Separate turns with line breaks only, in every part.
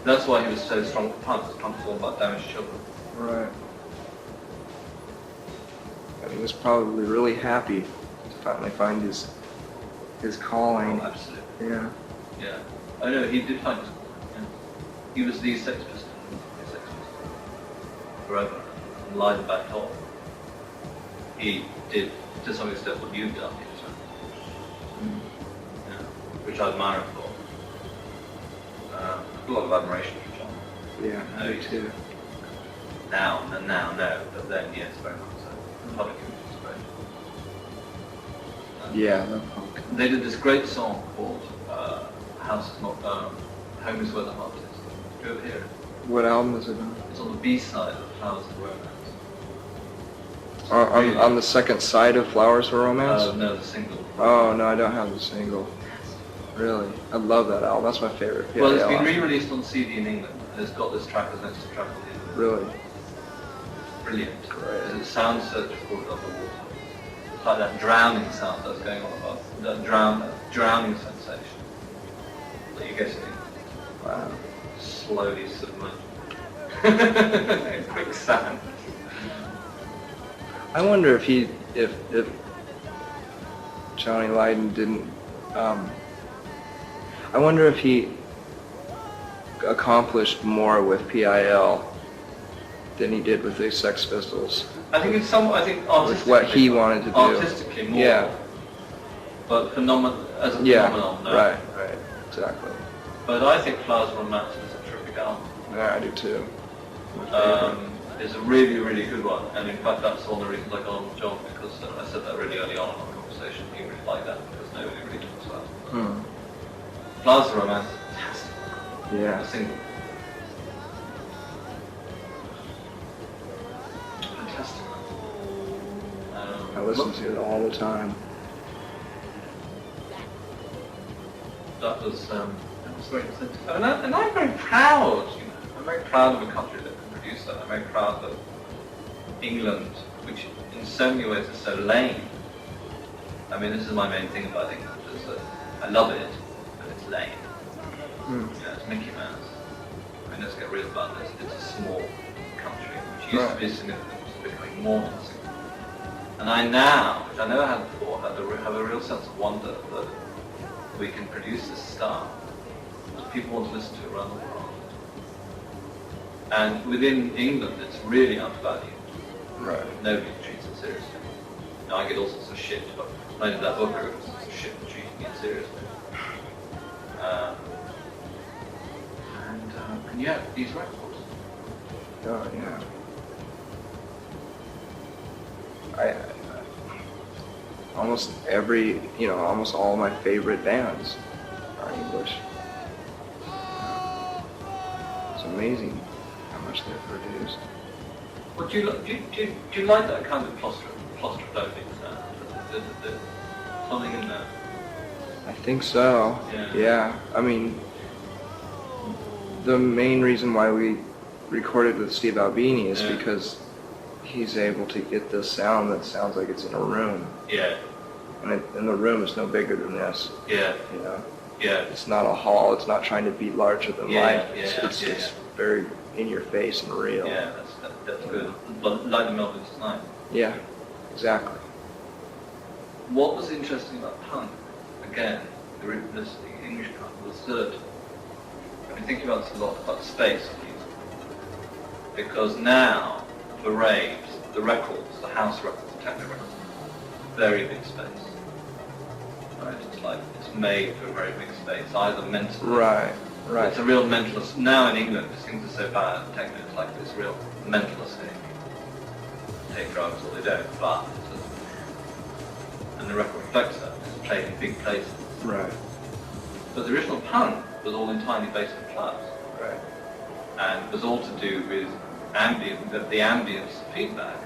That's why he was so strong for punk, because punk was all about damaged children.
Right. And he was probably really happy to finally find his calling.
Oh, absolutely.
Yeah.
Yeah. Oh no, he did find his calling. Yeah. He was the Sex Pistol. Forever. And lied about all. He did, to some extent, what you've done. Yeah. Which I admire him for. A lot of admiration for John.
Yeah, me too.
Now, no, but then, yes, very much so. Public image is great.
Yeah, no punk.
They did this great song called House Is Not Home Is Where the Heart Is. Did you ever hear it?
What album is it on?
It's on the B-side of Flowers of Romance.
On the second side of Flowers for Romance?
No, the single.
Oh, no, I don't have the single. Really? I love that album. That's my favorite.
Well, it's been re-released on CD in England, and it's got this track as an extra track on the end.
Really?
Brilliant.
Great.
It sounds so difficult underwater. It's like that drowning sound that's going on above. That drowning sensation that you get in.
Wow.
Slowly submerged. In quicksand.
I wonder if Johnny Lydon didn't. I wonder if he accomplished more with PIL than he did with the Sex Pistols.
I think it's artistically.
With what he wanted to do.
Artistically more.
Yeah.
But as a phenomenon, no.
Right, exactly.
But I think Flowers of Romance is a terrific album.
Yeah, I do too.
It's a really, really good one, and in fact that's one of the reasons I got on with John, because I said that really early on in our conversation. He really liked that because nobody really talks about it. Flowers of Romance is fantastic.
Yeah.
A single. Fantastic.
I listen to it all the time.
That was very incentive. And I'm very proud, I'm very proud of a country that can produce that. I'm very proud that England, which in so many ways is so lame. I mean, this is my main thing about England, is that I love it, but it's lame. It's Mickey Mouse. I mean, let's get real about this. It's a small country, which used to be significant, is becoming more significant. And I now, which I never had before, have a real sense of wonder that we can produce this stuff that people want to listen to around the world. And within England, it's really undervalued.
Right.
Nobody treats it seriously. Now, I get all sorts of shit, but when I did that book, I got all sorts of shit for treating it seriously. And yeah, these records.
Oh, yeah. Almost all my favorite bands are English. It's amazing how much they've produced.
Well, do you like that kind of claustrophobic sound? Something in there?
I think so. Yeah. I mean, the main reason why we recorded with Steve Albini is because he's able to get this sound that sounds like it's in a room.
Yeah.
And the room is no bigger than this.
Yeah.
You know?
Yeah.
It's not a hall. It's not trying to be larger than life.
It's
very in your face and real.
Yeah, that's good. But like the Melvins tonight.
Yeah, exactly.
What was interesting about punk, again, the English punk, was that I've been thinking about this a lot, about space in music. Because now, for raves, the records, the house records, the techno records, very big space. Right? It's like it's made for a very big space, either mentally.
Right.
It's a real mentalist. Now in England, because things are so bad, techno is like this real mentalistic. Take drugs or they don't, but and the record reflects that. It's played in big places.
Right.
But the original punk was all in tiny basement clubs.
Right.
And it was all to do with the ambience feedback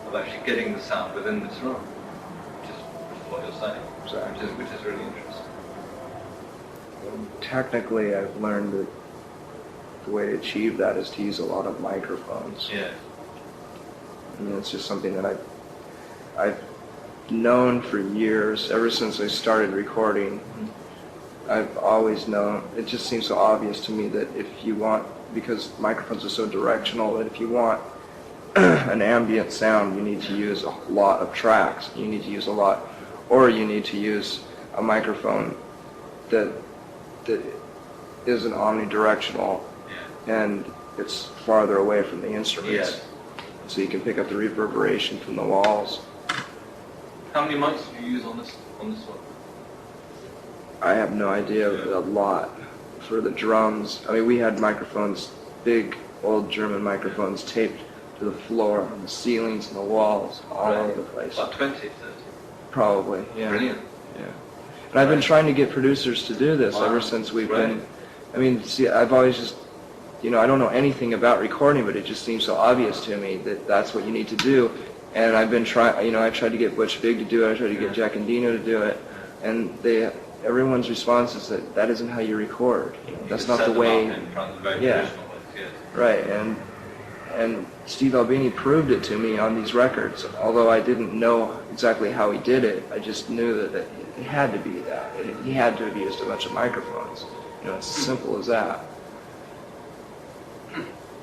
of actually getting the sound within this room, which is what you're saying,
Exactly.
which is really interesting.
Technically, I've learned that the way to achieve that is to use a lot of microphones.
Yeah.
I mean, it's just something that I've known for years, ever since I started recording. I've always known, it just seems so obvious to me that if you want, because microphones are so directional, that if you want an ambient sound, you need to use a lot of tracks. You need to use a lot, or you need to use a microphone that isn't omnidirectional, and it's farther away from the instruments, so you can pick up the reverberation from the walls.
How many mics do you use on this one?
I have no idea, a lot. For the drums, I mean, we had microphones, big old German microphones taped to the floor, on the ceilings and the walls, all over the place.
About 20, 30?
Probably, yeah.
Brilliant.
Yeah. And I've been trying to get producers to do this ever since we've been, I mean, see, I've always just, I don't know anything about recording, but it just seems so obvious to me that that's what you need to do. And I've been trying, I tried to get Butch Vig to do it, I tried to get Jack and Dino to do it, and everyone's response is that isn't how you record. That's not the way. Yeah. Right, and Steve Albini proved it to me on these records. Although I didn't know exactly how he did it, I just knew that it had to be that. He had to have used a bunch of microphones. It's as simple as that.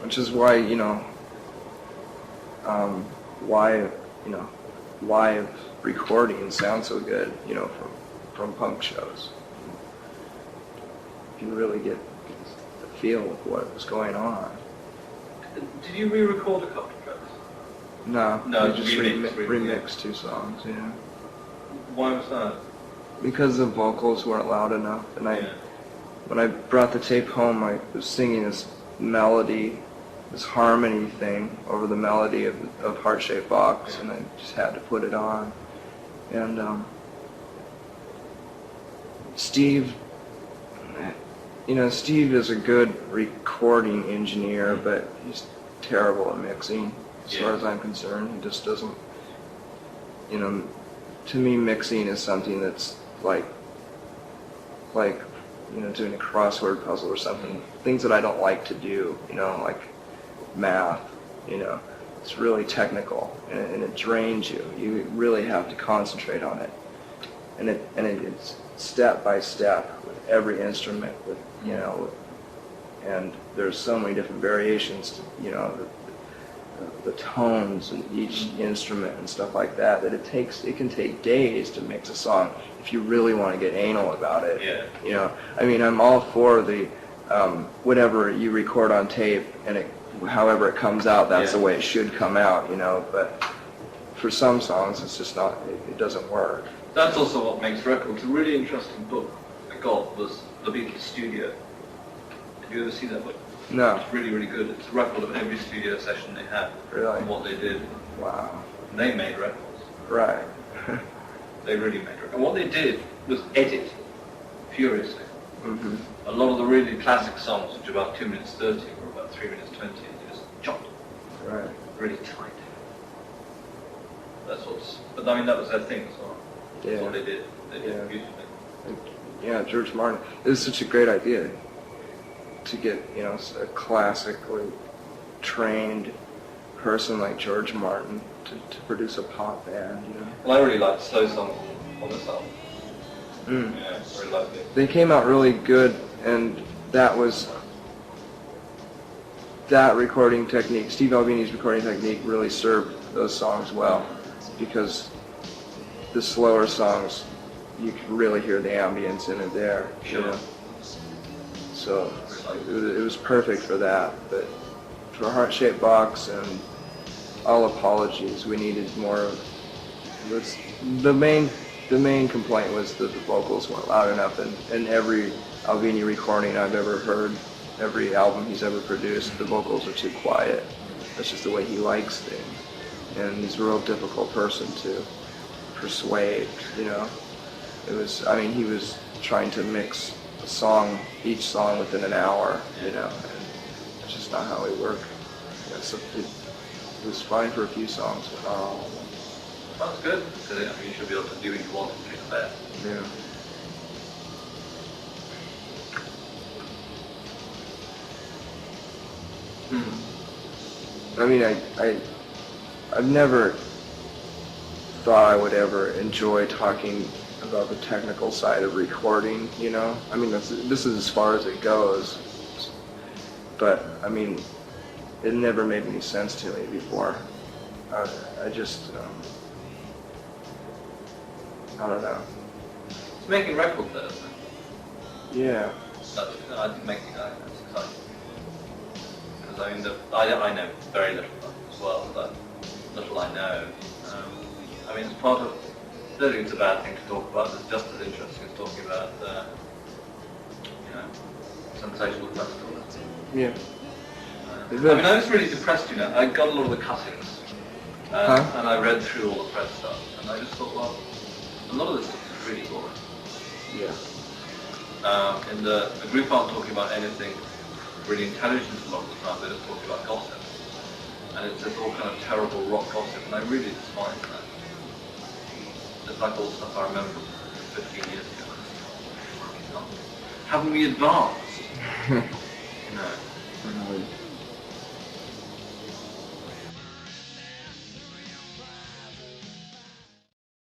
Which is why, live recording sounds so good, from punk shows. You can really get the feel of what was going on.
Did you re-record a couple of tracks?
No,
No,
we just remixed 2 songs,
Why was that?
Because the vocals weren't loud enough, and when I brought the tape home, I was singing this melody, this harmony thing over the melody of Heart-Shaped Box, and I just had to put it on. And Steve, Steve is a good recording engineer, but he's terrible at mixing, as far as I'm concerned. He just doesn't, to me, mixing is something that's like doing a crossword puzzle or something. Things that I don't like to do, like math, it's really technical, and it drains you. You really have to concentrate on it. And it's step by step with every instrument, and there's so many different variations to, the tones in each instrument and stuff like that, that it can take days to mix a song if you really want to get anal about it. I mean, I'm all for the whatever you record on tape, and however it comes out, that's the way it should come out, but for some songs it's just not, it doesn't work.
That's also what makes records. A really interesting book I got was The Beatles Studio. Did you ever see that book?
No.
It's really, really good. It's a record of every studio session they had.
Really?
And what they did.
Wow.
And they made records.
Right.
They really made records. And what they did was edit furiously.
Mm-hmm.
A lot of the really classic songs, which are about 2 minutes 30 or about 3 minutes 20, they just chopped.
Right.
Really tight. But I mean, that was their thing as well. That's what they did. They did it beautifully.
Yeah, George Martin. It was such a great idea to get, a classically trained person like George Martin to produce a pop band,
Well, I really liked slow songs on this album. Yeah, I really liked it.
They came out really good, and that recording technique, Steve Albini's recording technique, really served those songs well, because the slower songs, you can really hear the ambience in it there.
Sure.
So it was perfect for that. But for Heart-Shaped Box and All Apologies, we needed more of this. The main complaint was that the vocals weren't loud enough, and every Albini recording I've ever heard, every album he's ever produced, the vocals are too quiet. That's just the way he likes things. And he's a real difficult person to persuade, It was, he was trying to mix each song within an hour, and that's just not how it worked. So it was fine for a few songs, but not all of them.
That's good, because you should be able to do what you want and do the best.
Yeah. I've never thought I would ever enjoy talking about the technical side of recording, you know? I mean, this is as far as it goes. But, I mean, it never made any sense to me before. I just, I don't know.
It's making records there, isn't it?
Yeah.
I think making that's exciting. Because I mean, I know very little about it as well, but little I know. I mean, it's part of, I don't think it's a bad thing to talk about, it's just as interesting as talking about, you know, sensational festival.
Yeah.
I mean, I was really depressed, you know. I got a lot of the cuttings, and I read through all the press stuff, and I just thought, well, a lot of this stuff is really boring.
Yeah.
In the group aren't talking about anything really intelligent a lot of the time, they're just talking about gossip. And it's just all kind of terrible rock gossip, and I really despise that. It's like all the stuff I remember 15 years ago. Haven't we advanced? You know.